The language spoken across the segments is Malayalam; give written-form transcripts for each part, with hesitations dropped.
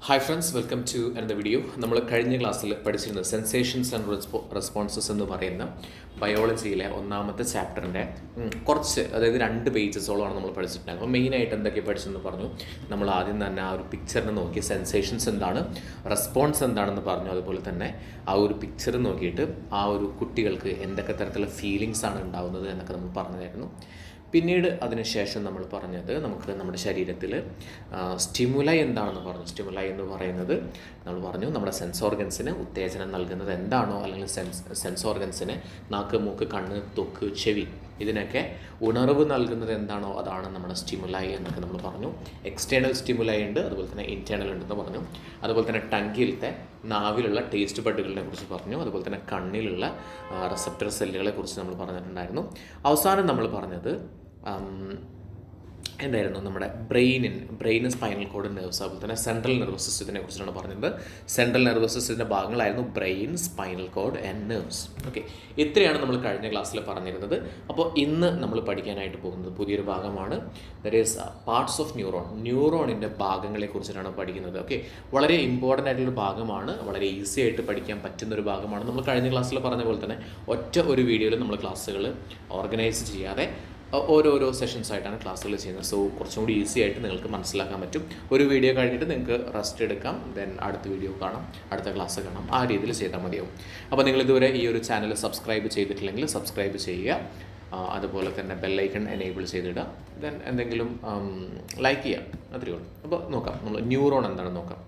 Hi friends, welcome to another video. നമ്മൾ കഴിഞ്ഞ ക്ലാസ്സിൽ പഠിച്ചിരുന്ന സെൻസേഷൻസ് ആൻഡ് റെസ്പോൺസസ് എന്ന് പറയുന്ന ബയോളജിയിലെ ഒന്നാമത്തെ ചാപ്റ്ററിൻ്റെ കുറച്ച്, അതായത് 2 പേജസോളമാണ് നമ്മൾ പഠിച്ചിട്ടുണ്ടായത്. അപ്പോൾ മെയിനായിട്ട് എന്തൊക്കെ പഠിച്ചെന്ന് പറഞ്ഞു. നമ്മൾ ആദ്യം തന്നെ ആ ഒരു പിക്ചറിനെ നോക്കി സെൻസേഷൻസ് എന്താണ്, റെസ്പോൺസ് എന്താണെന്ന് പറഞ്ഞു. അതുപോലെ തന്നെ ആ ഒരു പിക്ചർ നോക്കിയിട്ട് ആ ഒരു കുട്ടികൾക്ക് എന്തൊക്കെ തരത്തിലുള്ള ഫീലിങ്സ് ആണ് ഉണ്ടാകുന്നത് എന്നൊക്കെ നമ്മൾ പറഞ്ഞതായിരുന്നു. പിന്നീട് അതിനുശേഷം നമ്മൾ പറഞ്ഞത് നമുക്ക് നമ്മുടെ ശരീരത്തിൽ സ്റ്റിമുലൈ എന്താണെന്ന് പറഞ്ഞു. സ്റ്റിമുലൈ എന്ന് പറയുന്നത് നമ്മൾ പറഞ്ഞു നമ്മുടെ സെൻസ് ഓർഗൻസിന് ഉത്തേജനം നൽകുന്നത് എന്താണോ, അല്ലെങ്കിൽ സെൻസ് ഓർഗൻസിന് നാക്ക്, മൂക്ക്, കണ്ണ്, ത്വക്ക്, ചെവി, ഇതിനൊക്കെ ഉണർവ് നൽകുന്നത് എന്താണോ അതാണ് നമ്മുടെ സ്റ്റിമുലൈ എന്നൊക്കെ നമ്മൾ പറഞ്ഞു. എക്സ്റ്റേണൽ സ്റ്റിമുലൈ ഉണ്ട്, അതുപോലെ തന്നെ ഇൻറ്റേർണൽ ഉണ്ടെന്ന് പറഞ്ഞു. അതുപോലെ തന്നെ ടങ്കിലത്തെ നാവിലുള്ള ടേസ്റ്റ് ബഡുകളെ കുറിച്ച് പറഞ്ഞു. അതുപോലെ തന്നെ കണ്ണിലുള്ള റിസപ്റ്റർ സെല്ലുകളെ കുറിച്ച് നമ്മൾ പറഞ്ഞിട്ടുണ്ടായിരുന്നു. അവസാനം നമ്മൾ പറഞ്ഞത് എന്തായിരുന്നു, നമ്മുടെ ബ്രെയിന്, സ്പൈനൽ കോഡ്, നെർവ്സ്, അതുപോലെ തന്നെ സെൻട്രൽ നെർവസ് സിസ്റ്റത്തിനെ കുറിച്ചാണ് പറഞ്ഞത്. സെൻട്രൽ നെർവസ് സിസ്റ്റത്തിൻ്റെ ഭാഗങ്ങളായിരുന്നു brain, spinal cord and nerves. Okay, ഇത്രയാണ് നമ്മൾ കഴിഞ്ഞ ക്ലാസ്സിൽ പറഞ്ഞിരുന്നത്. അപ്പോൾ ഇന്ന് നമ്മൾ പഠിക്കാനായിട്ട് പോകുന്നത് പുതിയൊരു ഭാഗമാണ്. ദറ്റ് ഈസ് പാർട്സ് ഓഫ് ന്യൂറോണിൻ്റെ ഭാഗങ്ങളെ കുറിച്ചിട്ടാണ് പഠിക്കുന്നത്. ഓക്കെ, വളരെ ഇമ്പോർട്ടൻ്റ് ആയിട്ടുള്ളൊരു ഭാഗമാണ്, വളരെ ഈസി ആയിട്ട് പഠിക്കാൻ പറ്റുന്നൊരു ഭാഗമാണ്. നമ്മൾ കഴിഞ്ഞ ക്ലാസ്സിൽ പറഞ്ഞ പോലെ തന്നെ ഒറ്റ ഒരു വീഡിയോയിൽ നമ്മൾ ക്ലാസ്സുകൾ ഓർഗനൈസ് ചെയ്യാതെ ഓരോരോ സെഷൻസ് ആയിട്ടാണ് ക്ലാസ്സുകൾ ചെയ്യുന്നത്. സോ കുറച്ചും കൂടി ഈസി ആയിട്ട് നിങ്ങൾക്ക് മനസ്സിലാക്കാൻ പറ്റും. ഒരു വീഡിയോ കഴിഞ്ഞിട്ട് നിങ്ങൾക്ക് റെസ്റ്റ് എടുക്കാം, ദെൻ അടുത്ത വീഡിയോ കാണാം, അടുത്ത ക്ലാസ് കാണാം, ആ രീതിയിൽ ചെയ്താൽ മതിയാവും. അപ്പോൾ നിങ്ങൾ ഇതുവരെ ഈ ഒരു ചാനൽ സബ്സ്ക്രൈബ് ചെയ്തിട്ടില്ലെങ്കിൽ സബ്സ്ക്രൈബ് ചെയ്യുക. അതുപോലെ തന്നെ ബെല്ലൈക്കൺ എനേബിൾ ചെയ്തിടുക, ദെൻ എന്തെങ്കിലും ലൈക്ക് ചെയ്യുക, അത്രയേ ഉള്ളൂ. അപ്പോൾ നോക്കാം, നമ്മൾ ന്യൂറോൺ എന്താണെന്ന് നോക്കാം.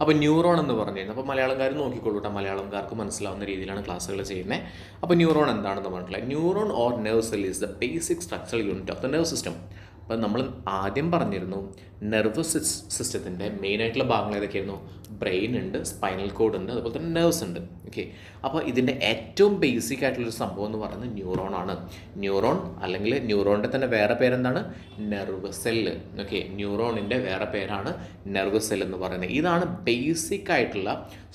അപ്പോൾ ന്യൂറോൺ എന്ന് പറഞ്ഞു കഴിഞ്ഞാൽ, അപ്പോൾ മലയാളംകാർ നോക്കിക്കൊള്ളൂ കേട്ടോ, മലയാളംകാർക്ക് മനസ്സിലാവുന്ന രീതിയിലാണ് ക്ലാസ്സുകൾ ചെയ്യുന്നത്. അപ്പോൾ ന്യൂറോൺ എന്താണെന്ന് പറഞ്ഞിട്ടുള്ളത്, neuron or nerve cell is the basic structural unit of the nerve system. അപ്പോൾ നമ്മൾ ആദ്യം പറഞ്ഞിരുന്നു നെർവസ് സിസ്റ്റത്തിൻ്റെ മെയിനായിട്ടുള്ള ഭാഗങ്ങൾ ഏതൊക്കെയായിരുന്നു. ബ്രെയിൻ ഉണ്ട്, സ്പൈനൽ കോഡ് ഉണ്ട്, അതുപോലെ തന്നെ നെർവ്സ് ഉണ്ട്. ഓക്കെ, അപ്പോൾ ഇതിൻ്റെ ഏറ്റവും ബേസിക് ആയിട്ടുള്ളൊരു സംഭവം എന്ന് പറയുന്നത് ന്യൂറോണാണ്. ന്യൂറോൺ അല്ലെങ്കിൽ ന്യൂറോണിൻ്റെ തന്നെ വേറെ പേരെന്താണ്, നെർവ് സെല്ല്. ഓക്കെ, ന്യൂറോണിൻ്റെ വേറെ പേരാണ് നെർവ് സെൽ എന്ന് പറയുന്നത്. ഇതാണ് ബേസിക് ആയിട്ടുള്ള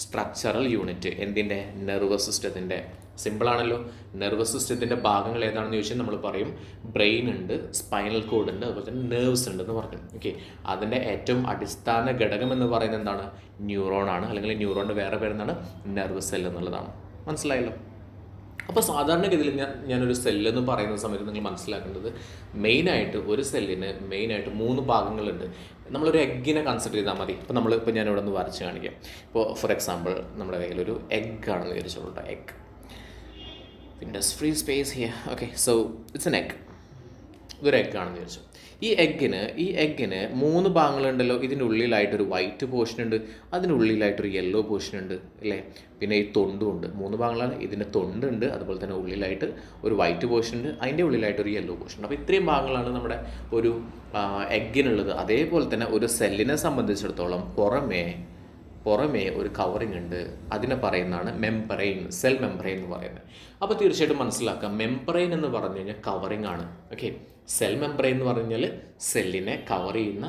സ്ട്രക്ചറൽ യൂണിറ്റ് എന്തിൻ്റെ, നെർവസ് സിസ്റ്റത്തിൻ്റെ. സിമ്പിളാണല്ലോ. നെർവസ് സിസ്റ്റത്തിൻ്റെ ഭാഗങ്ങൾ ഏതാണെന്ന് ചോദിച്ചാൽ നമ്മൾ പറയും ബ്രെയിൻ ഉണ്ട്, സ്പൈനൽ കോഡ് ഉണ്ട്, അതുപോലെ തന്നെ നെർവ്സ് ഉണ്ടെന്ന് പറഞ്ഞു. ഓക്കെ, അതിൻ്റെ ഏറ്റവും അടിസ്ഥാന ഘടകം എന്ന് പറയുന്നത് എന്താണ്, ന്യൂറോണാണ്. അല്ലെങ്കിൽ ന്യൂറോണിൻ്റെ വേറെ പേരെന്താണ്, നെർവ് സെൽ എന്നുള്ളതാണ്. മനസ്സിലായല്ലോ. അപ്പോൾ സാധാരണഗതിയിൽ ഞാനൊരു സെല്ലെന്ന് പറയുന്ന സമയത്ത് നിങ്ങൾ മനസ്സിലാക്കേണ്ടത് മെയിനായിട്ട് ഒരു സെല്ലിന് മെയിനായിട്ട് 3 ഭാഗങ്ങളുണ്ട്. നമ്മളൊരു എഗ്ഗിനെ കൺസിഡർ ചെയ്താൽ മതി. ഇപ്പോൾ ഞാനിവിടെ ഒന്ന് വരച്ച് കാണിക്കാം. ഇപ്പോൾ ഫോർ എക്സാമ്പിൾ നമ്മുടെ കയ്യിലൊരു എഗ്ഗ് ആണെന്ന് വിചാരിച്ചോളൂ കേട്ടോ. എഗ്ഗ്, പിന്നെ free space here. Okay, so it's an egg. ഇതൊരു എഗ്ഗ് ആണെന്ന് വിചാരിച്ചു. ഈ എഗ്ഗിന് 3 ഭാഗങ്ങളുണ്ടല്ലോ. ഇതിൻ്റെ ഉള്ളിലായിട്ടൊരു വൈറ്റ് പോർഷൻ ഉണ്ട്, അതിനുള്ളിലായിട്ടൊരു യെല്ലോ പോർഷൻ ഉണ്ട്, അല്ലേ? പിന്നെ ഈ തൊണ്ടുണ്ട്. 3 ഭാഗങ്ങളാണ്. ഇതിൻ്റെ തൊണ്ടുണ്ട്, അതുപോലെ തന്നെ ഉള്ളിലായിട്ട് ഒരു വൈറ്റ് പോർഷൻ ഉണ്ട്, അതിൻ്റെ ഉള്ളിലായിട്ടൊരു യെല്ലോ പോർഷൻ ഉണ്ട്. അപ്പോൾ ഇത്രയും ഭാഗങ്ങളാണ് നമ്മുടെ ഒരു എഗ്ഗിനുള്ളത്. അതേപോലെ തന്നെ ഒരു സെല്ലിനെ സംബന്ധിച്ചിടത്തോളം പുറമേ ഒരു കവറിങ് ഉണ്ട്. അതിനെ പറയുന്നതാണ് മെംബ്രെയിൻ, സെൽ മെംബ്രെയിൻ എന്ന് പറയുന്നത്. അപ്പോൾ തീർച്ചയായിട്ടും മനസ്സിലാക്കാം, മെംബ്രെയിൻ എന്ന് പറഞ്ഞു കഴിഞ്ഞാൽ കവറിങ് ആണ്. ഓക്കെ, സെൽ മെംബ്രെയിൻ എന്ന് പറഞ്ഞാൽ സെല്ലിനെ കവർ ചെയ്യുന്ന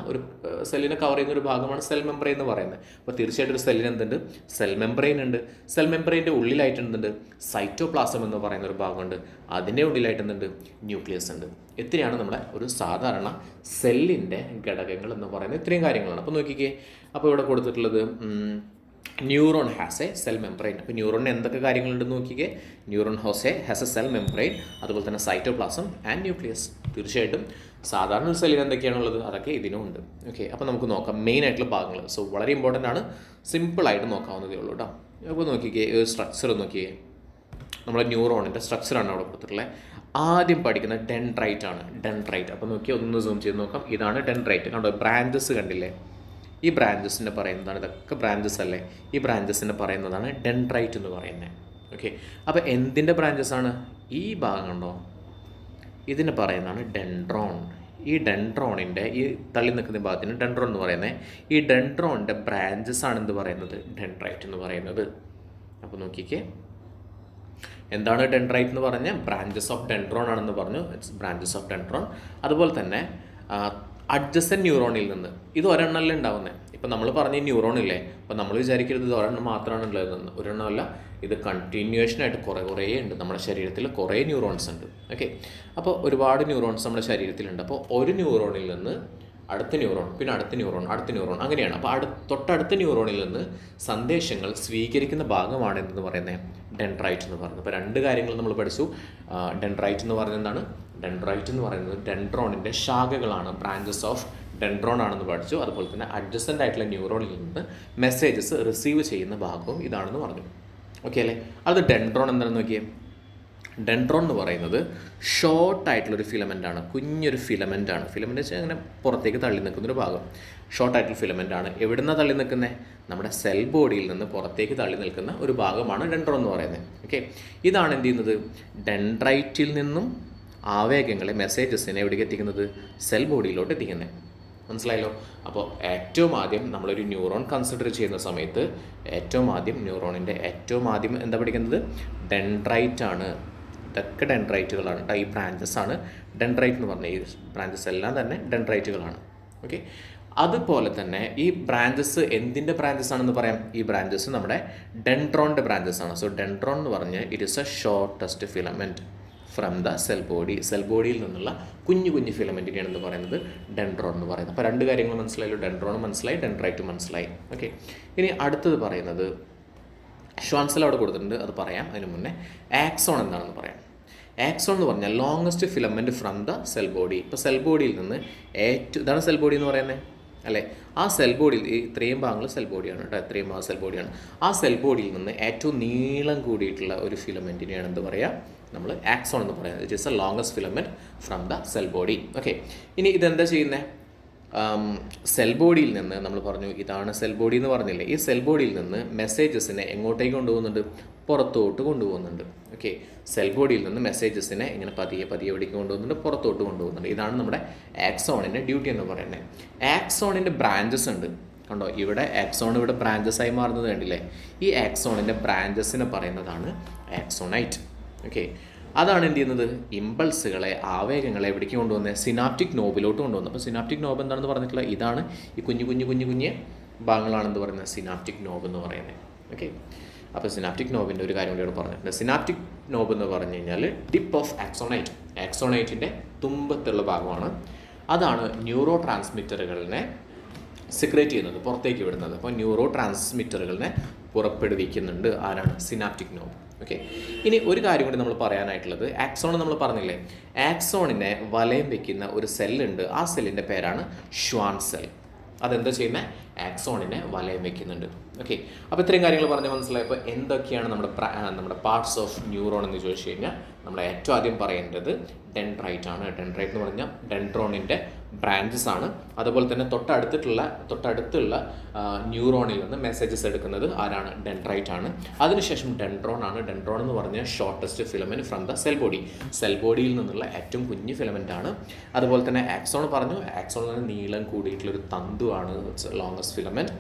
ഒരു ഭാഗമാണ് സെൽ മെംബ്രെയിൻ എന്ന് പറയുന്നത്. അപ്പോൾ തീർച്ചയായിട്ടും ഒരു സെല്ലിന് എന്തുണ്ട്, സെൽ മെംബ്രെയിൻ ഉണ്ട്. സെൽ മെംബ്രെയിൻ്റെ ഉള്ളിലായിട്ട് എന്തുണ്ട്, സൈറ്റോപ്ലാസം എന്ന് പറയുന്ന ഒരു ഭാഗമുണ്ട്. അതിൻ്റെ ഉള്ളിലായിട്ട് എന്തുണ്ട്, ന്യൂക്ലിയസ് ഉണ്ട്. ഇത്രയാണ് നമ്മുടെ ഒരു സാധാരണ സെല്ലിൻ്റെ ഘടകങ്ങൾ എന്ന് പറയുന്നത്. ഇത്രയും കാര്യങ്ങളാണ്. അപ്പോൾ നോക്കിക്കേ, അപ്പോൾ ഇവിടെ കൊടുത്തിട്ടുള്ളത് neuron has A cell membrane. അപ്പോൾ ന്യൂറോണിന് എന്തൊക്കെ കാര്യങ്ങളുണ്ടെന്ന് നോക്കിക്കേ. Neuron has A cell membrane, അതുപോലെ തന്നെ സൈറ്റോപ്ലാസം ആൻഡ് ന്യൂക്ലിയസ്. തീർച്ചയായിട്ടും സാധാരണ ഒരു സെല്ലിന് എന്തൊക്കെയാണുള്ളത് അതൊക്കെ ഇതിനും ഉണ്ട്. ഓക്കെ, അപ്പോൾ നമുക്ക് നോക്കാം മെയിൻ ആയിട്ടുള്ള ഭാഗങ്ങൾ. സോ വളരെ ഇമ്പോർട്ടൻ്റ് ആണ്, സിമ്പിളായിട്ട് നോക്കാവുന്നതേ ഉള്ളൂ കേട്ടോ. അപ്പോൾ നോക്കിക്കേ, സ്ട്രക്ചർ നോക്കിയേ. നമ്മുടെ ന്യൂറോണിൻ്റെ സ്ട്രക്ചറാണ് അവിടെ കൊടുത്തിട്ടുള്ളത്. ആദ്യം പഠിക്കുന്ന ഡെൻഡ്രൈറ്റ് ആണ്. ഡെൻഡ്രൈറ്റ്, അപ്പോൾ നോക്കിയാൽ ഒന്ന് സൂം ചെയ്ത് നോക്കാം. ഇതാണ് ഡെൻഡ്രൈറ്റ്. കണ്ടോ, ബ്രാഞ്ചസ് കണ്ടില്ലേ? ഈ ബ്രാഞ്ചസിനെ പറയുന്നതാണ്, ഇതൊക്കെ ബ്രാഞ്ചസ് അല്ലേ, ഈ ബ്രാഞ്ചസിനെ പറയുന്നതാണ് ഡെൻഡ്രൈറ്റ് എന്ന് പറയുന്നത്. ഓക്കെ, അപ്പോൾ എന്തിൻ്റെ ബ്രാഞ്ചസ് ആണ്? ഈ ഭാഗം കണ്ടോ, ഇതിനെ പറയുന്നതാണ് ഡെൻഡ്രോൺ. ഈ ഡെൻഡ്രോണിൻ്റെ ഈ തള്ളി നിൽക്കുന്ന ഭാഗത്തിന് ഡെൻഡ്രോൺ എന്ന് പറയുന്നത്. ഈ ഡെൻഡ്രോണിൻ്റെ ബ്രാഞ്ചസ് ആണ് എന്ത് പറയുന്നത്, ഡെൻഡ്രൈറ്റ് എന്ന് പറയുന്നത്. അപ്പോൾ നോക്കിക്കേ, എന്താണ് ഡെൻഡ്രൈറ്റ് എന്ന് പറഞ്ഞാൽ ബ്രാഞ്ചസ് ഓഫ് ഡെൻഡ്രോൺ ആണെന്ന് പറഞ്ഞു. It's branches of dendron. അതുപോലെ തന്നെ അഡ്ജസൻറ്റ് ന്യൂറോണിൽ നിന്ന് ഇത് ഒരെണ്ണമല്ല ഉണ്ടാവുന്നത്. ഇപ്പം നമ്മൾ പറഞ്ഞ ന്യൂറോണില്ലേ, അപ്പോൾ നമ്മൾ വിചാരിക്കരുത് ഇത് ഒരെണ്ണം മാത്രമാണ് ഉള്ളതെന്ന്. ഒരെണ്ണമല്ല, ഇത് കണ്ടിന്യൂഷനായിട്ട് കുറേ ഉണ്ട്. നമ്മുടെ ശരീരത്തിൽ കുറേ ന്യൂറോൺസ് ഉണ്ട്. ഓക്കെ, അപ്പോൾ ഒരുപാട് ന്യൂറോൺസ് നമ്മുടെ ശരീരത്തിലുണ്ട്. അപ്പോൾ ഒരു ന്യൂറോണിൽ നിന്ന് അടുത്ത ന്യൂറോൺ, പിന്നെ അടുത്ത ന്യൂറോൺ, അടുത്ത ന്യൂറോൺ, അങ്ങനെയാണ്. അപ്പോൾ തൊട്ടടുത്ത ന്യൂറോണിൽ നിന്ന് സന്ദേശങ്ങൾ സ്വീകരിക്കുന്ന ഭാഗമാണ് എന്ന് പറയുന്നത് ഡെൻഡ്രൈറ്റ് എന്ന് പറയുന്നത്. അപ്പോൾ 2 കാര്യങ്ങൾ നമ്മൾ പഠിച്ചു. ഡെൻഡ്രൈറ്റ് എന്ന് പറയുന്നത് എന്താണ്? ഡെൻഡ്രൈറ്റ് എന്ന് പറയുന്നത് ഡെൻഡ്രോണിൻ്റെ ശാഖകളാണ്, ബ്രാഞ്ചസ് ഓഫ് ഡെൻഡ്രോൺ ആണെന്ന് പഠിച്ചു. അതുപോലെ തന്നെ അഡ്ജസൻ്റ് ആയിട്ടുള്ള ന്യൂറോണിൽ നിന്ന് മെസ്സേജസ് റിസീവ് ചെയ്യുന്ന ഭാഗവും ഇതാണെന്ന് പറഞ്ഞു. ഓക്കെ അല്ലേ? അത് ഡെൻഡ്രോൺ എന്താണെന്ന് നോക്കിയേ. ഡെൻഡ്രോൺ എന്ന് പറയുന്നത് ഷോർട്ടായിട്ടുള്ളൊരു ഫിലമെൻ്റാണ്, കുഞ്ഞൊരു ഫിലമെൻ്റാണ്. ഫിലമെൻ്റ് വെച്ചാൽ അങ്ങനെ പുറത്തേക്ക് തള്ളി നിൽക്കുന്നൊരു ഭാഗം, ഷോർട്ടായിട്ടുള്ള ഫിലമെൻ്റാണ്. എവിടുന്നാണ് തള്ളി നിൽക്കുന്നത്? നമ്മുടെ സെൽ ബോഡിയിൽ നിന്ന് പുറത്തേക്ക് തള്ളി നിൽക്കുന്ന ഒരു ഭാഗമാണ് ഡെൻഡ്രോൺ എന്ന് പറയുന്നത്. ഓക്കെ, ഇതാണ് എന്ത് ചെയ്യുന്നത്? ഡെൻഡ്രൈറ്റിൽ നിന്നും ആവേഗങ്ങളെ, മെസ്സേജസിനെ എവിടേക്ക് എത്തിക്കുന്നത്? സെൽ ബോഡിയിലോട്ട് എത്തിക്കുന്നത്. മനസ്സിലായല്ലോ? അപ്പോൾ ഏറ്റവും ആദ്യം നമ്മളൊരു ന്യൂറോൺ കൺസിഡർ ചെയ്യുന്ന സമയത്ത് ന്യൂറോണിൻ്റെ ഏറ്റവും ആദ്യം എന്താ പഠിക്കുന്നത്? ഡെൻഡ്രൈറ്റ് ആണ്. ഇതൊക്കെ ഡെൻഡ്രൈറ്റുകളാണ് കേട്ടോ. ഈ ബ്രാഞ്ചസ് ആണ് ഡെൻഡ്രൈറ്റ് എന്ന് പറഞ്ഞാൽ. ഈ ബ്രാഞ്ചസ് എല്ലാം തന്നെ ഡെൻഡ്രൈറ്റുകളാണ്. ഓക്കെ, അതുപോലെ തന്നെ ഈ ബ്രാഞ്ചസ് എന്തിൻ്റെ ബ്രാഞ്ചസ് ആണെന്ന് പറയാം? ഈ ബ്രാഞ്ചസ് നമ്മുടെ ഡെൻഡ്രോണിൻ്റെ ബ്രാഞ്ചസ് ആണ്. സോ ഡെൻഡ്രോൺ എന്ന് പറഞ്ഞാൽ it is A shortest filament from the cell body. Cell ബോഡിയിൽ നിന്നുള്ള കുഞ്ഞു ഫിലമെൻറ്റിനെയാണ് എന്ന് പറയുന്നത് ഡെൻഡ്രോൺ എന്ന് പറയുന്നത്. അപ്പോൾ 2 കാര്യങ്ങൾ മനസ്സിലായല്ലോ. ഡെൻഡ്രോൺ മനസ്സിലായി, ഡെൻഡ്രൈറ്റ് മനസ്സിലായി. ഓക്കെ, ഇനി അടുത്തത് പറയുന്നത് ഷ്വാൻസെൽ അവിടെ കൊടുത്തിട്ടുണ്ട്, അത് പറയാം. അതിന് മുന്നേ ആക്സോൺ എന്താണെന്ന് പറയാം. ആക്സോൺ എന്ന് പറഞ്ഞാൽ longest filament from the cell body. ഇപ്പോൾ സെൽ ബോഡിയിൽ നിന്ന് ഇതാണ് സെൽ ബോഡി എന്ന് പറയുന്നത് അല്ലേ? ആ സെൽ ബോഡിയിൽ ഇത്രയും ഭാഗങ്ങൾ സെൽ ബോഡിയാണ് കേട്ടോ, ഇത്രയും ഭാഗം സെൽ ബോഡിയാണ്. ആ സെൽ ബോഡിയിൽ നിന്ന് ഏറ്റവും നീളം കൂടിയിട്ടുള്ള ഒരു ഫിലമെൻറ്റിനെയാണ് എന്ത് പറയുക? നമ്മൾ ആക്സോൺ എന്ന് പറയുന്നത്. It is A longest filament from the cell body. Okay, ഇനി ഇതെന്താ ചെയ്യുന്നത്? സെൽ ബോഡിയിൽ നിന്ന് നമ്മൾ പറഞ്ഞു, ഇതാണ് സെൽ ബോഡി എന്ന് പറഞ്ഞില്ലേ? ഈ സെൽ ബോഡിയിൽ നിന്ന് മെസ്സേജസിനെ എങ്ങോട്ടേക്ക് കൊണ്ടുപോകുന്നുണ്ട്? പുറത്തോട്ട് കൊണ്ടുപോകുന്നുണ്ട്. ഓക്കെ, സെൽ ബോഡിയിൽ നിന്ന് മെസ്സേജസിനെ ഇങ്ങനെ പതിയെ എവിടേക്ക് കൊണ്ടുപോകുന്നുണ്ട്? പുറത്തോട്ട് കൊണ്ടുപോകുന്നുണ്ട്. ഇതാണ് നമ്മുടെ ആക്സോണിൻ്റെ ഡ്യൂട്ടി എന്ന് പറയുന്നത്. ആക്സോണിൻ്റെ ബ്രാഞ്ചസ് ഉണ്ട് കണ്ടോ? ഇവിടെ ആക്സോൺ ഇവിടെ ബ്രാഞ്ചസ് ആയി മാറുന്നത് കണ്ടില്ലേ? ഈ ആക്സോണിൻ്റെ ബ്രാഞ്ചസിനെ പറയുന്നതാണ് ആക്സോണൈറ്റ്. ഓക്കെ, അതാണ് എന്ത് ചെയ്യുന്നത്? ഇമ്പൾസുകളെ, ആവേഗങ്ങളെ എവിടേക്ക് കൊണ്ടുവന്നത്? സിനാപ്റ്റിക് നോബിലോട്ട് കൊണ്ടുവന്നത്. അപ്പോൾ സിനാപ്റ്റിക് നോബ് എന്താണെന്ന് പറഞ്ഞിട്ടുള്ള ഇതാണ്. ഈ കുഞ്ഞു ഭാഗങ്ങളാണെന്ന് പറയുന്നത് സിനാപ്റ്റിക് നോബ് എന്ന് പറയുന്നത്. ഓക്കെ, അപ്പോൾ സിനാപ്റ്റിക് നോബിൻ്റെ ഒരു കാര്യം കൂടി പറഞ്ഞിട്ടുണ്ട്. സിനാപ്റ്റിക് നോബ് എന്ന് പറഞ്ഞു കഴിഞ്ഞാൽ ടിപ്പ് ഓഫ് ആക്സോണൈറ്റ്, ആക്സോണൈറ്റിൻ്റെ തുമ്പത്തുള്ള ഭാഗമാണ്. അതാണ് ന്യൂറോ ട്രാൻസ്മിറ്ററുകളിനെ സെക്രേറ്റ് ചെയ്യുന്നത്, പുറത്തേക്ക് വിടുന്നത്. അപ്പോൾ ന്യൂറോ ട്രാൻസ്മിറ്ററുകളിനെ പുറപ്പെടുവിക്കുന്നുണ്ട് ആരാണ്? Synaptic knob. ഓക്കെ, ഇനി ഒരു കാര്യം കൂടി നമ്മൾ പറയാനായിട്ടുള്ളത്, ആക്സോൺ നമ്മൾ പറഞ്ഞില്ലേ, ആക്സോണിനെ വലയം വയ്ക്കുന്ന ഒരു സെല്ലുണ്ട്. ആ സെല്ലിൻ്റെ പേരാണ് ഷ്വാൻ സെൽ. അതെന്താ ചെയ്യുന്നത്? ആക്സോണിനെ വലയം വയ്ക്കുന്നുണ്ട്. ഓക്കെ, അപ്പോൾ ഇത്രയും കാര്യങ്ങൾ പറഞ്ഞ് മനസ്സിലായപ്പോൾ എന്തൊക്കെയാണ് നമ്മുടെ പാർട്സ് ഓഫ് ന്യൂറോൺ എന്ന് ചോദിച്ചു കഴിഞ്ഞാൽ നമ്മൾ ഏറ്റവും ആദ്യം പറയേണ്ടത് ഡെൻഡ്രൈറ്റ് ആണ്. ഡെൻഡ്രൈറ്റ് എന്ന് പറഞ്ഞാൽ ഡെൻഡ്രോണിൻ്റെ ബ്രാഞ്ചസ് ആണ്. അതുപോലെ തന്നെ തൊട്ടടുത്തുള്ള ന്യൂറോണിൽ നിന്ന് മെസ്സേജസ് എടുക്കുന്നത് ആരാണ്? ഡെൻഡ്രൈറ്റ് ആണ്. അതിനുശേഷം ഡെൻഡ്രോൺ ആണ്. ഡെൻഡ്രോൺ എന്ന് പറഞ്ഞാൽ shortest filament from the cell body. Cell ബോഡിയിൽ നിന്നുള്ള ഏറ്റവും കുഞ്ഞു ഫിലമെൻ്റ് ആണ്. അതുപോലെ തന്നെ ആക്സോൺ പറഞ്ഞു, ആക്സോൺ എന്ന് നീളം കൂടിയിട്ടുള്ളൊരു തന്തുവാണ്, ലോങ്ങസ്റ്റ് ഫിലമെൻറ്റ്.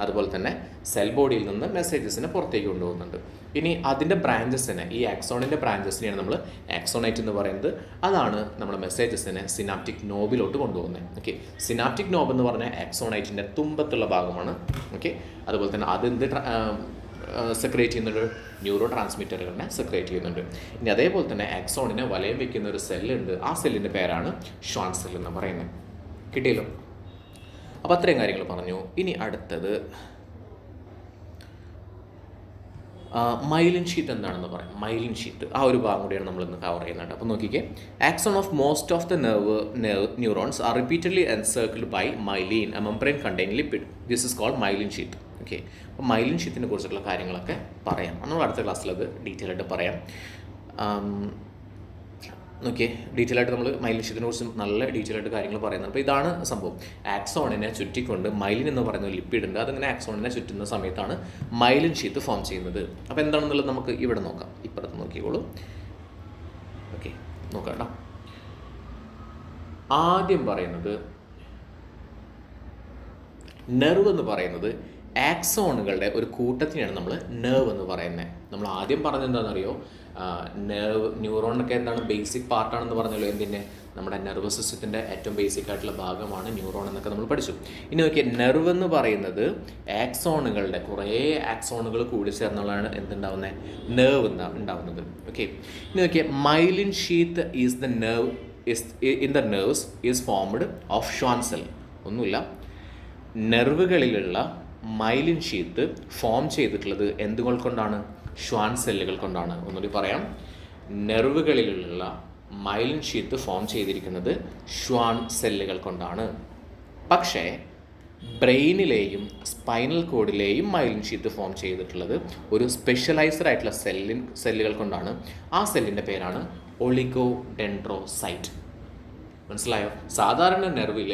അതുപോലെ തന്നെ സെൽ ബോഡിയിൽ നിന്ന് മെസ്സേജസിനെ പുറത്തേക്ക് കൊണ്ടുപോകുന്നുണ്ട്. ഇനി അതിൻ്റെ ബ്രാഞ്ചസിനെ, ഈ ആക്സോണിൻ്റെ ബ്രാഞ്ചസിനെയാണ് നമ്മൾ ആക്സോണൈറ്റ് എന്ന് പറയുന്നത്. അതാണ് നമ്മുടെ മെസ്സേജസിനെ സിനാപ്റ്റിക് നോബിലോട്ട് കൊണ്ടുപോകുന്നത്. ഓക്കെ, സിനാപ്റ്റിക് നോബ് എന്ന് പറഞ്ഞാൽ ആക്സോണൈറ്റിൻ്റെ തുമ്പത്തുള്ള ഭാഗമാണ്. ഓക്കെ, അതുപോലെ തന്നെ അതെന്ത് സെക്രേറ്റ് ചെയ്യുന്നുണ്ട്? ന്യൂറോ ട്രാൻസ്മിറ്ററുകളിനെ സെക്രേറ്റ് ചെയ്യുന്നുണ്ട്. ഇനി അതേപോലെ തന്നെ ആക്സോണിനെ വലയം വയ്ക്കുന്ന ഒരു സെല്ലുണ്ട്. ആ സെല്ലിൻ്റെ പേരാണ് ഷ്വാൻ സെൽ എന്ന് പറയുന്നത്. കിട്ടിയല്ലോ? അപ്പോൾ അത്രയും കാര്യങ്ങൾ പറഞ്ഞു. ഇനി അടുത്തത് മൈലിൻ ഷീറ്റ് എന്താണെന്ന് പറയാം. മൈലിൻ ഷീറ്റ് ആ ഒരു ഭാഗം കൂടിയാണ് നമ്മളിന്ന് കവർ ചെയ്യുന്നത്. അപ്പോൾ നോക്കിക്കേ, axon of most of the neurons are repeatedly encircled by myelin, a membrane containing lipid. This is called myelin sheath. Okay, അപ്പോൾ മൈലിൻ ഷീറ്റിനെ കുറിച്ചുള്ള കാര്യങ്ങളൊക്കെ പറയാം. നമ്മൾ അടുത്ത ക്ലാസ്സിൽ അത് ഡീറ്റെയിൽ ആയിട്ട് പറയാം. ഓക്കെ, ഡീറ്റെയിൽ ആയിട്ട് നമ്മൾ മൈലിൻ ഷീറ്റിനെ കുറിച്ച് നല്ല ഡീറ്റെയിൽ ആയിട്ട് കാര്യങ്ങൾ പറയുന്നത്. അപ്പോൾ ഇതാണ് സംഭവം. ആക്സോണിനെ ചുറ്റിക്കൊണ്ട് മൈലിൻ എന്ന് പറയുന്ന ലിപ്പിഡ് ഉണ്ട്. അതിങ്ങനെ ആക്സോണിനെ ചുറ്റുന്ന സമയത്താണ് മൈലിൻ ഷീറ്റ് ഫോം ചെയ്യുന്നത്. അപ്പോൾ എന്താണെന്നുള്ളത് നമുക്ക് ഇവിടെ നോക്കാം. ഇപ്പുറത്ത് നോക്കിക്കോളൂ. ഓക്കെ, നോക്കാം കേട്ടോ. ആദ്യം പറയുന്നത് നെർവ് എന്ന് പറയുന്നത് ആക്സോണുകളുടെ ഒരു കൂട്ടത്തിനാണ് നമ്മൾ നെർവ് എന്ന് പറയുന്നത്. നമ്മൾ ആദ്യം പറഞ്ഞത് എന്താണെന്നറിയോ? ന്യൂറോണൊക്കെ എന്താണ്? ബേസിക് പാർട്ടാണെന്ന് പറഞ്ഞല്ലോ. എന്തിൻ്റെ? നമ്മുടെ നെർവസ് സിസ്റ്റത്തിൻ്റെ ഏറ്റവും ബേസിക് ആയിട്ടുള്ള ഭാഗമാണ് ന്യൂറോൺ എന്നൊക്കെ നമ്മൾ പഠിച്ചു. ഇനി നോക്കിയാൽ നെർവ് എന്ന് പറയുന്നത് ആക്സോണുകളുടെ കുറേ ആക്സോണുകൾ കൂടി ചേർന്നുള്ളതാണ് എന്തുണ്ടാവുന്നത്? നെർവ് ഉണ്ടാവുന്നത്. ഓക്കെ, ഇനി നോക്കിയാൽ myelin sheath is the nerve in the nerves is formed of Schwann cell. ഒന്നുമില്ല, നെർവുകളിലുള്ള മൈലിൻ ഷീത്ത് ഫോം ചെയ്തിട്ടുള്ളത് എന്തുകൾ കൊണ്ടാണ്? ഷ്വാൻ സെല്ലുകൾ കൊണ്ടാണ്. ഒന്നുകൂടി പറയാം, നെർവുകളിലുള്ള മൈലിൻ ഷീത്ത് ഫോം ചെയ്തിരിക്കുന്നത് ഷ്വാൻ സെല്ലുകൾ കൊണ്ടാണ്. പക്ഷേ ബ്രെയിനിലെയും സ്പൈനൽ കോഡിലെയും മൈലിൻ ഷീത്ത് ഫോം ചെയ്തിട്ടുള്ളത് ഒരു സ്പെഷ്യലൈസ്ഡ് ആയിട്ടുള്ള സെല്ലുകൾ കൊണ്ടാണ്. ആ സെല്ലിൻ്റെ പേരാണ് ഒളിഗോഡെൻഡ്രോസൈറ്റ്. മനസ്സിലായോ? സാധാരണ നെർവിൽ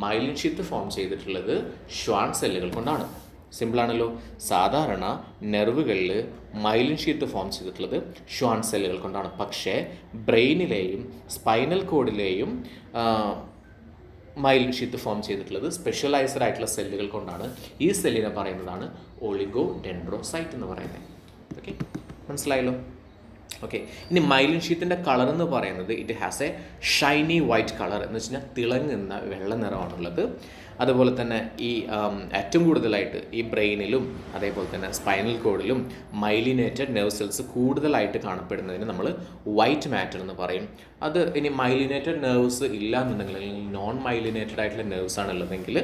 മൈലിൻ ഷീത്ത് ഫോം ചെയ്തിട്ടുള്ളത് ഷ്വാൻ സെല്ലുകൾ കൊണ്ടാണ്. സിമ്പിളാണല്ലോ. സാധാരണ നെർവുകളിൽ മൈലിൻ ഷീത്ത് ഫോം ചെയ്തിട്ടുള്ളത് ഷ്വാൻ സെല്ലുകൾ കൊണ്ടാണ്. പക്ഷേ ബ്രെയിനിലെയും സ്പൈനൽ കോഡിലെയും മൈലിൻ ഷീത്ത് ഫോം ചെയ്തിട്ടുള്ളത് സ്പെഷ്യലൈസ്ഡ് ആയിട്ടുള്ള സെല്ലുകൾ കൊണ്ടാണ്. ഈ സെല്ലിനെ പറയുന്നതാണ് ഒളിഗോഡെൻഡ്രോസൈറ്റ് എന്ന് പറയുന്നത്. ഓക്കെ, മനസ്സിലായല്ലോ? ഓക്കെ, ഇനി മൈലിൻ ഷീത്തിൻ്റെ കളർ എന്ന് പറയുന്നത് it has A Shiny white colour എന്ന് വെച്ച് കഴിഞ്ഞാൽ തിളങ്ങുന്ന വെള്ള നിറമാണുള്ളത്. അതുപോലെ തന്നെ ഈ ഏറ്റവും കൂടുതലായിട്ട് ഈ ബ്രെയിനിലും അതേപോലെ തന്നെ സ്പൈനൽ കോഡിലും മൈലിനേറ്റഡ് നെർവ് സെൽസ് കൂടുതലായിട്ട് കാണപ്പെടുന്നതിന് നമ്മൾ വൈറ്റ് മാറ്റർ എന്ന് പറയും. അത് ഇനി മൈലിനേറ്റഡ് നെർവ്സ് ഇല്ല എന്നുണ്ടെങ്കിൽ, അല്ലെങ്കിൽ നോൺ മൈലിനേറ്റഡ് ആയിട്ടുള്ള നെർവ്സ് ആണുള്ളതെങ്കിൽ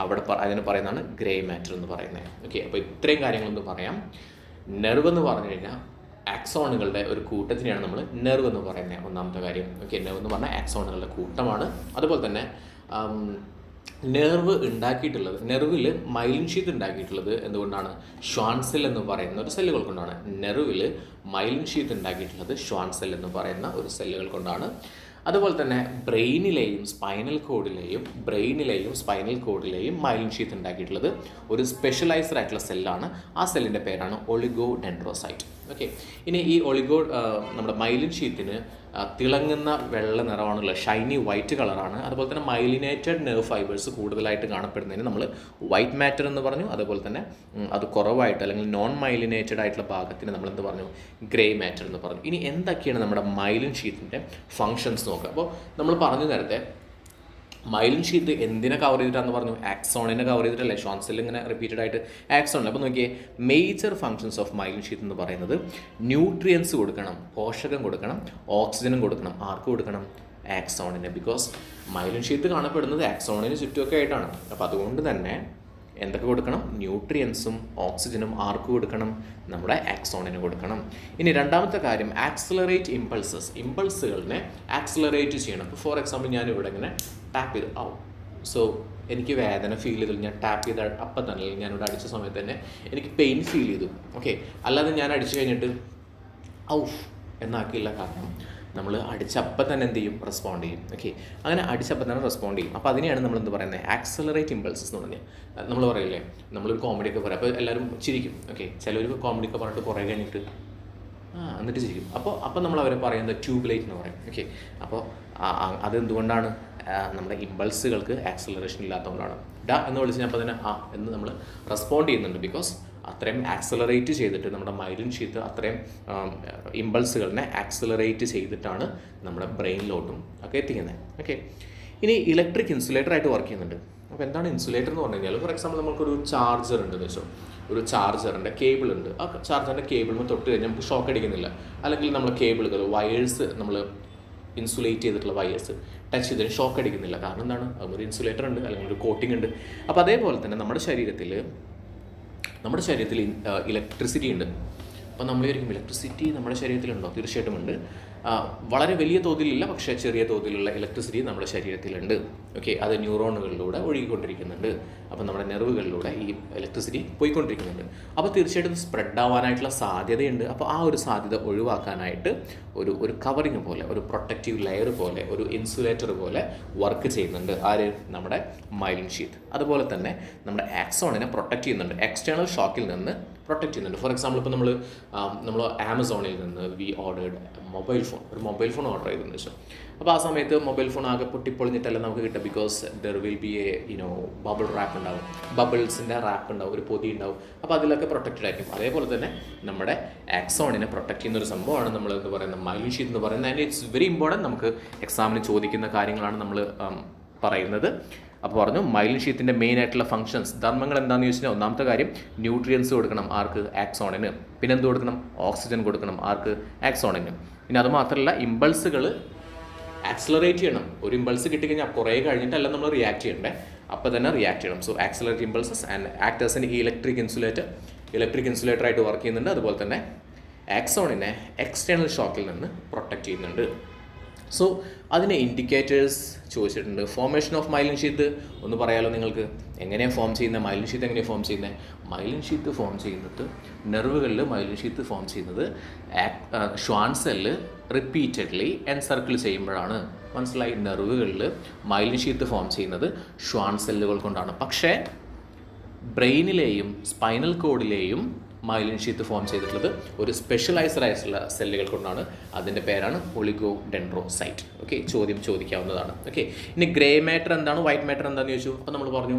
അവിടെ അതിന് പറയുന്നതാണ് ഗ്രേ മാറ്റർ എന്ന് പറയുന്നത്. ഓക്കെ, അപ്പോൾ ഇത്രയും കാര്യങ്ങളൊന്ന് പറയാം. നെർവ് എന്ന് പറഞ്ഞു കഴിഞ്ഞാൽ ആക്സോണുകളുടെ ഒരു കൂട്ടത്തിനെയാണ് നമ്മൾ നെർവ് എന്ന് പറയുന്നത്. ഒന്നാമത്തെ കാര്യം. ഓക്കെ, നെർവ് എന്ന് പറഞ്ഞാൽ ആക്സോണുകളുടെ കൂട്ടമാണ്. അതുപോലെ തന്നെ നെർവ് ഉണ്ടാക്കിയിട്ടുള്ളത്, നെർവിൽ മൈലിൻ ഷീത്ത് ഉണ്ടാക്കിയിട്ടുള്ളത് എന്തുകൊണ്ടാണ്? ഷ്വാൻ സെൽ എന്ന് പറയുന്ന ഒരു സെല്ലുകൾ കൊണ്ടാണ്. നെർവിൽ മൈലിൻ ഷീത്ത് ഉണ്ടാക്കിയിട്ടുള്ളത് ഷ്വാൻ സെൽ എന്ന് പറയുന്ന ഒരു സെല്ലുകൾ കൊണ്ടാണ്. അതുപോലെ തന്നെ ബ്രെയിനിലെയും സ്പൈനൽ കോഡിലെയും മൈലിൻ ഷീത്ത് ഉണ്ടാക്കിയിട്ടുള്ളത് ഒരു സ്പെഷ്യലൈസ്ഡ് ആയിട്ടുള്ള സെല്ലാണ്. ആ സെല്ലിൻ്റെ പേരാണ് ഒളിഗോഡെൻഡ്രോസൈറ്റ്. ഓക്കെ, ഇനി ഈ നമ്മുടെ മൈലിൻ ഷീത്തിന് തിളങ്ങുന്ന വെള്ള നിറമാണുള്ളത്, ഷൈനി വൈറ്റ് കളറാണ്. അതുപോലെ തന്നെ മൈലിനേറ്റഡ് നെർവ് ഫൈബേഴ്സ് കൂടുതലായിട്ട് കാണപ്പെടുന്നതിന് നമ്മൾ വൈറ്റ് മാറ്റർ എന്ന് പറഞ്ഞു. അതുപോലെ തന്നെ അത് കുറവായിട്ട് അല്ലെങ്കിൽ നോൺ മൈലിനേറ്റഡ് ആയിട്ടുള്ള ഭാഗത്തിന് നമ്മൾ എന്ത് പറഞ്ഞു? ഗ്രേ മാറ്റർ എന്ന് പറഞ്ഞു. ഇനി എന്തൊക്കെയാണ് നമ്മുടെ മൈലിൻ ഷീറ്റിൻ്റെ ഫങ്ഷൻസ് നോക്കുക. അപ്പോൾ നമ്മൾ പറഞ്ഞു നേരത്തെ മൈലിൻ ഷീത്ത് എന്തിനെ കവർ ചെയ്തിട്ടാണെന്ന് പറഞ്ഞു? ആക്സോണിനെ കവർ ചെയ്തിട്ടല്ലേ? ഷ്വാൻ സെൽ ഇങ്ങനെ റിപ്പീറ്റഡ് ആയിട്ട് ആക്സോണിൽ. അപ്പോൾ നോക്കിയേ, major functions of myelin sheath എന്ന് പറയുന്നത് ന്യൂട്രിയൻസ് കൊടുക്കണം, പോഷകം കൊടുക്കണം, ഓക്സിജനും കൊടുക്കണം. ആർക്ക് കൊടുക്കണം? ആക്സോണിന്. ബിക്കോസ് മൈലിൻ ഷീത്ത് കാണപ്പെടുന്നത് ആക്സോണിന് ചുറ്റുമൊക്കെ ആയിട്ടാണ്. അപ്പോൾ അതുകൊണ്ട് തന്നെ എന്തൊക്കെ കൊടുക്കണം? ന്യൂട്രിയൻസും ഓക്സിജനും ആർക്ക് കൊടുക്കണം? നമ്മുടെ ആക്സോണിന് കൊടുക്കണം. ഇനി രണ്ടാമത്തെ കാര്യം, ആക്സിലറേറ്റ് ഇമ്പൾസുകളിനെ ആക്സിലറേറ്റ് ചെയ്യണം. ഇപ്പോൾ ഫോർ എക്സാമ്പിൾ ഞാൻ ഇവിടെ ഇങ്ങനെ ടാപ്പ് ചെയ്ത് സോ എനിക്ക് വേദന ഫീൽ ചെയ്തു, ഞാൻ ടാപ്പ് ചെയ്ത അപ്പം തന്നെ, ഞാനിവിടെ അടിച്ച സമയത്ത് തന്നെ എനിക്ക് പെയിൻ ഫീൽ ചെയ്തു. ഓക്കെ, അല്ലാതെ ഞാൻ അടിച്ചു കഴിഞ്ഞിട്ട് എന്നാക്കിയില്ല. കാരണം നമ്മൾ അടിച്ചപ്പം തന്നെ എന്ത് ചെയ്യും? റെസ്പോണ്ട് ചെയ്യും. ഓക്കെ, അങ്ങനെ അടിച്ചപ്പം തന്നെ റെസ്പോണ്ട് ചെയ്യും. അപ്പോൾ അതിനെയാണ് നമ്മൾ എന്ത് പറയുന്നത്? ആക്സിലറേറ്റ് ഇമ്പൾസസ് എന്ന് പറഞ്ഞാൽ. നമ്മൾ പറയില്ലേ, നമ്മളൊരു കോമഡിയൊക്കെ പറയാം, അപ്പോൾ എല്ലാവരും ചിരിക്കും. ഓക്കെ, ചിലവർ കോമഡിയൊക്കെ പറഞ്ഞിട്ട് കുറേ കഴിഞ്ഞിട്ട് എന്നിട്ട് ചിരിക്കും. അപ്പോൾ നമ്മൾ അവരെ പറയുന്നത് ട്യൂബ്ലൈറ്റ് എന്ന് പറയും. ഓക്കെ, അപ്പോൾ അതെന്തുകൊണ്ടാണ്? നമ്മുടെ ഇമ്പൾസുകൾക്ക് ആക്സിലറേഷൻ ഇല്ലാത്തതുകൊണ്ടാണ്. എന്ന് വിളിച്ച് അപ്പോൾ അതിനെ എന്ന് നമ്മൾ റെസ്പോണ്ട് ചെയ്യുന്നുണ്ട്. ബിക്കോസ് അത്രയും ആക്സിലറേറ്റ് ചെയ്തിട്ട് നമ്മുടെ മൈലിൻ ഷീത്ത് അത്രയും ഇമ്പൾസുകളിനെ ആക്സിലറേറ്റ് ചെയ്തിട്ടാണ് നമ്മുടെ ബ്രെയിനിലോട്ടും ഒക്കെ എത്തിക്കുന്നത്. ഓക്കെ, ഇനി ഇലക്ട്രിക് ഇൻസുലേറ്ററായിട്ട് വർക്ക് ചെയ്യുന്നുണ്ട്. അപ്പോൾ എന്താണ് ഇൻസുലേറ്റർ എന്ന് പറഞ്ഞു കഴിഞ്ഞാൽ, ഫോർ എക്സാമ്പിൾ നമുക്കൊരു ചാർജർ ഉണ്ടെന്ന് വെച്ചോ, ഒരു ചാർജറിൻ്റെ കേബിൾ ഉണ്ട്. ആ ചാർജറിൻ്റെ കേബിളിൽ തൊട്ട് കഴിഞ്ഞാൽ നമുക്ക് ഷോക്ക് അടിക്കുന്നില്ല. അല്ലെങ്കിൽ നമ്മളെ കേബിളുകൾ, വയേഴ്സ്, നമ്മൾ ഇൻസുലേറ്റ് ചെയ്തിട്ടുള്ള വയേഴ്സ് ടച്ച് ചെയ്തതിന് ഷോക്ക് അടിക്കുന്നില്ല. കാരണം എന്താണ്? അതൊരു ഇൻസുലേറ്റർ ഉണ്ട്, അല്ലെങ്കിൽ ഒരു കോട്ടിംഗ് ഉണ്ട്. അപ്പോൾ അതേപോലെ തന്നെ നമ്മുടെ ശരീരത്തിൽ ഇലക്ട്രിസിറ്റി ഉണ്ട്. അപ്പോൾ നമ്മൾ വിചാരിക്കും ഇലക്ട്രിസിറ്റി നമ്മുടെ ശരീരത്തിലുണ്ടോ? തീർച്ചയായിട്ടും ഉണ്ട്. വളരെ വലിയ തോതിലില്ല, പക്ഷേ ചെറിയ തോതിലുള്ള ഇലക്ട്രിസിറ്റി നമ്മുടെ ശരീരത്തിലുണ്ട്. ഓക്കെ, അത് ന്യൂറോണുകളിലൂടെ ഒഴുകിക്കൊണ്ടിരിക്കുന്നുണ്ട്. അപ്പോൾ നമ്മുടെ നെർവുകളിലൂടെ ഈ ഇലക്ട്രിസിറ്റി പോയിക്കൊണ്ടിരിക്കുന്നുണ്ട്. അപ്പോൾ തീർച്ചയായിട്ടും സ്പ്രെഡ് ആവാനായിട്ടുള്ള സാധ്യതയുണ്ട്. അപ്പോൾ ആ ഒരു സാധ്യത ഒഴിവാക്കാനായിട്ട് ഒരു കവറിങ് പോലെ, ഒരു പ്രൊട്ടക്റ്റീവ് ലെയർ പോലെ, ഒരു ഇൻസുലേറ്റർ പോലെ വർക്ക് ചെയ്യുന്നുണ്ട്. ആര്? നമ്മുടെ മൈലിൻ ഷീത്ത്. അതുപോലെ തന്നെ നമ്മുടെ ആക്സോണിനെ പ്രൊട്ടക്റ്റ് ചെയ്യുന്നുണ്ട്, എക്സ്റ്റേണൽ ഷോക്കിൽ നിന്ന് പ്രൊട്ടക്റ്റ് ചെയ്യുന്നുണ്ട്. ഫോർ എക്സാമ്പിൾ ഇപ്പോൾ നമ്മൾ ആമസോണിൽ നിന്ന് ഓർഡേഡ് ഒരു മൊബൈൽ ഫോൺ ഓർഡർ ചെയ്തെന്ന് വെച്ചാൽ, അപ്പോൾ ആ സമയത്ത് മൊബൈൽ ഫോൺ ആകെ പൊട്ടിപ്പൊളിഞ്ഞിട്ടല്ല നമുക്ക് കിട്ടുക. Because there will be bubble rap ഉണ്ടാവും, ബബിൾസിൻ്റെ റാപ്പ് ഉണ്ടാവും, ഒരു പൊതി ഉണ്ടാവും. അപ്പോൾ അതിലൊക്കെ പ്രൊട്ടക്റ്റഡ് ആയിരിക്കും. അതേപോലെ തന്നെ നമ്മുടെ ആക്സോണിനെ പ്രൊട്ടക്റ്റ് ചെയ്യുന്ന ഒരു സംഭവമാണ് നമ്മൾ എന്ന് പറയുന്നത് മൈലിൻ ഷീത്ത് എന്ന് പറയുന്നത്. And it's very important. നമുക്ക് എക്സാമിന് ചോദിക്കുന്ന കാര്യങ്ങളാണ് നമ്മൾ പറയുന്നത്. അപ്പോൾ പറഞ്ഞു മൈലിൻ ഷീത്തിൻ്റെ മെയിൻ ആയിട്ടുള്ള ഫംഗ്ഷൻസ്, ധർമ്മങ്ങൾ എന്താണെന്ന് ചോദിച്ചാൽ, ഒന്നാമത്തെ കാര്യം ന്യൂട്രിയൻസ് കൊടുക്കണം. ആർക്ക്? ആക്സോണിന്. പിന്നെ എന്ത് കൊടുക്കണം? ഓക്സിജൻ കൊടുക്കണം. ആർക്ക്? ആക്സോണിന്. പിന്നെ അതുമാത്രമല്ല, ഇമ്പൾസുകൾ ആക്സിലറേറ്റ് ചെയ്യണം. ഒരു ഇമ്പൾസ് കിട്ടിക്കഴിഞ്ഞാൽ കുറേ കഴിഞ്ഞിട്ടല്ല നമ്മൾ റിയാക്ട് ചെയ്യണ്ടേ. അപ്പോൾ തന്നെ റിയാക്ട് ചെയ്യണം. So accelerate impulses and act as an electric insulator ആയിട്ട് വർക്ക് ചെയ്യുന്നുണ്ട്. അതുപോലെ തന്നെ ആക്സോണിനെ എക്സ്റ്റേണൽ ഷോക്കിൽ നിന്ന് പ്രൊട്ടക്റ്റ് ചെയ്യുന്നുണ്ട്. സോ അതിന് ഇൻഡിക്കേറ്റേഴ്സ് ചോദിച്ചിട്ടുണ്ട്. ഫോർമേഷൻ ഓഫ് മൈലിൻ ഷീത്ത് ഒന്ന് പറയാലോ നിങ്ങൾക്ക്. എങ്ങനെയാണ് ഫോം ചെയ്യുന്നത്? മൈലിൻ ഷീത്ത് എങ്ങനെയാണ് ഫോം ചെയ്യുന്നത്? മൈലിൻ ഷീത്ത് ഫോം ചെയ്യുന്നത് നെർവുകളിൽ മൈലിൻ ഷീത്ത് ഫോം ചെയ്യുന്നത് ഷ്വാൻ സെല്ല് റിപ്പീറ്റഡ്ലി എൻസർക്കിൾ ചെയ്യുമ്പോഴാണ്. മനസ്സിലായി? നെർവുകളിൽ മൈലിൻ ഷീത്ത് ഫോം ചെയ്യുന്നത് ഷ്വാൻ സെല്ലുകൾ കൊണ്ടാണ്. പക്ഷേ ബ്രെയിനിലെയും സ്പൈനൽ കോഡിലെയും മൈലിൻ ഷീത്ത് ഫോം ചെയ്തിട്ടുള്ളത് ഒരു സ്പെഷ്യലൈസ്ഡ് ആയിട്ടുള്ള സെല്ലുകൾ കൊണ്ടാണ്. അതിൻ്റെ പേരാണ് ഒളിഗോഡെൻഡ്രോസൈറ്റ്. ഓക്കെ, ചോദ്യം ചോദിക്കാവുന്നതാണ്. ഓക്കെ, ഇനി ഗ്രേ മാറ്റർ എന്താണ്, വൈറ്റ് മാറ്റർ എന്താണെന്ന് ചോദിച്ചു. അപ്പോൾ നമ്മൾ പറഞ്ഞു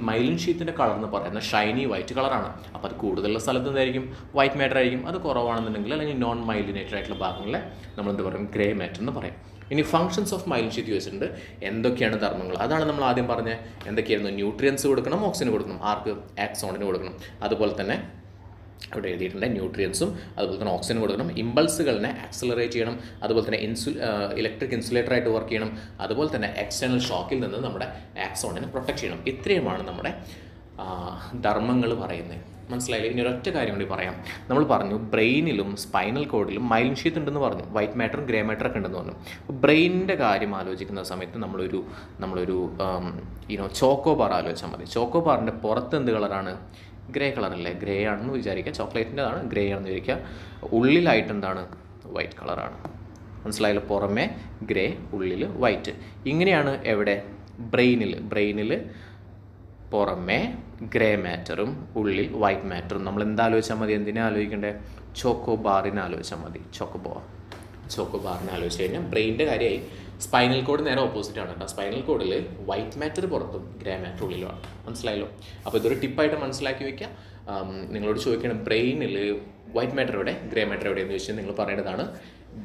മൈലിൻ ഷീത്തിൻ്റെ കളർ എന്ന് പറയുന്നത് ഷൈനി വൈറ്റ് കളറാണ്. അപ്പോൾ അത് കൂടുതലുള്ള സ്ഥലത്ത് എന്തായിരിക്കും? വൈറ്റ് മാറ്റർ ആയിരിക്കും. അത് കുറവാണെന്നുണ്ടെങ്കിൽ അല്ലെങ്കിൽ നോൺ മൈലിനേറ്റഡ് ആയിട്ടുള്ള ഭാഗങ്ങളെ നമ്മൾ എന്ത് പറയും? ഗ്രേ മാറ്റർ എന്ന് പറയും. ഇനി ഫങ്ഷൻസ് ഓഫ് മൈലിൻ ഷീത്ത് ചോദിച്ചിട്ടുണ്ട്. എന്തൊക്കെയാണ് ധർമ്മങ്ങൾ? അതാണ് നമ്മൾ ആദ്യം പറഞ്ഞത്. എന്തൊക്കെയായിരുന്നു? ന്യൂട്രിയൻസ് കൊടുക്കണം, ഓക്സിജൻ കൊടുക്കണം. ആർക്ക്? ആക്സോണിന് കൊടുക്കണം. അതുപോലെ തന്നെ അവിടെ എഴുതിയിട്ടുണ്ട് ന്യൂട്രിയൻസും അതുപോലെ തന്നെ ഓക്സിജൻ കൊടുക്കണം. ഇമ്പൾസുകളിനെ ആക്സിലറേറ്റ് ചെയ്യണം. അതുപോലെ തന്നെ ഇലക്ട്രിക് ഇൻസുലേറ്ററായിട്ട് വർക്ക് ചെയ്യണം. അതുപോലെ തന്നെ എക്സ്റ്റേണൽ ഷോക്കിൽ നിന്ന് നമ്മുടെ ആക്സോണിനെ പ്രൊട്ടക്റ്റ് ചെയ്യണം. ഇത്രയുമാണ് നമ്മുടെ ധർമ്മങ്ങൾ പറയുന്നത്. മനസ്സിലായില്ലേ? ഇനി ഒരൊറ്റ കാര്യം കൂടി പറയാം. നമ്മൾ പറഞ്ഞു ബ്രെയിനിലും സ്പൈനൽ കോഡിലും മൈലിൻ ഷീത്ത് ഉണ്ടെന്ന് പറഞ്ഞു. വൈറ്റ് മാറ്ററും ഗ്രേ മാറ്ററൊക്കെ ഉണ്ടെന്ന് പറഞ്ഞു. ബ്രെയിനിൻ്റെ കാര്യം ആലോചിക്കുന്ന സമയത്ത് നമ്മളൊരു ചോക്കോബാർ ആലോചിച്ചാൽ മതി. ചോക്കോബാറിൻ്റെ പുറത്ത് എന്ത് കളറാണ്? ഗ്രേ കളറല്ലേ? ഗ്രേ ആണെന്ന് വിചാരിക്കുക. ചോക്ലേറ്റിൻ്റെതാണ്, ഗ്രേ ആണെന്ന് വിചാരിക്കുക. ഉള്ളിലായിട്ട് എന്താണ്? വൈറ്റ് കളറാണ്. മനസ്സിലായല്ലോ? പുറമേ ഗ്രേ, ഉള്ളിൽ വൈറ്റ്. ഇങ്ങനെയാണ് എവിടെ? ബ്രെയിനിൽ പുറമേ ഗ്രേ മാറ്ററും ഉള്ളിൽ വൈറ്റ് മാറ്ററും. നമ്മൾ എന്താലോചിച്ചാൽ മതി? എന്തിനാ ആലോചിക്കേണ്ടത്? ചോക്കോബാറിനെ ആലോചിച്ചാൽ മതി. ചോക്കോബാറിനെ ആലോചിച്ച് കഴിഞ്ഞാൽ ബ്രെയിനിൻ്റെ കാര്യമായി. സ്പൈനൽ കോഡ് നേരെ ഓപ്പോസിറ്റ് ആണ് കേട്ടോ. സ്പൈനൽ കോഡിൽ വൈറ്റ് മാറ്റർ പുറത്തും ഗ്രേ മാറ്റർ ഉള്ളിലുമാണ്. മനസ്സിലായല്ലോ? അപ്പോൾ ഇതൊരു ടിപ്പായിട്ട് മനസ്സിലാക്കി വയ്ക്കുക. നിങ്ങളോട് ചോദിക്കണം ബ്രെയിനിൽ വൈറ്റ് മാറ്റർ എവിടെ, ഗ്രേ മാറ്റർ എവിടെയെന്ന് ചോദിച്ചാൽ നിങ്ങൾ പറയേണ്ടതാണ്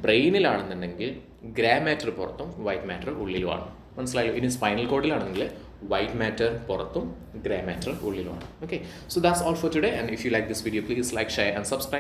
ബ്രെയിനിലാണെന്നുണ്ടെങ്കിൽ ഗ്രേ മാറ്റർ പുറത്തും വൈറ്റ് മാറ്റർ ഉള്ളിലുമാണ്. മനസ്സിലായല്ലോ? ഇനി സ്പൈനൽ കോഡിലാണെങ്കിൽ വൈറ്റ് മാറ്റർ പുറത്തും ഗ്രേ മാറ്റർ ഉള്ളിലുമാണ്. Okay, so that's all for today. And if you like this video please like, share and subscribe.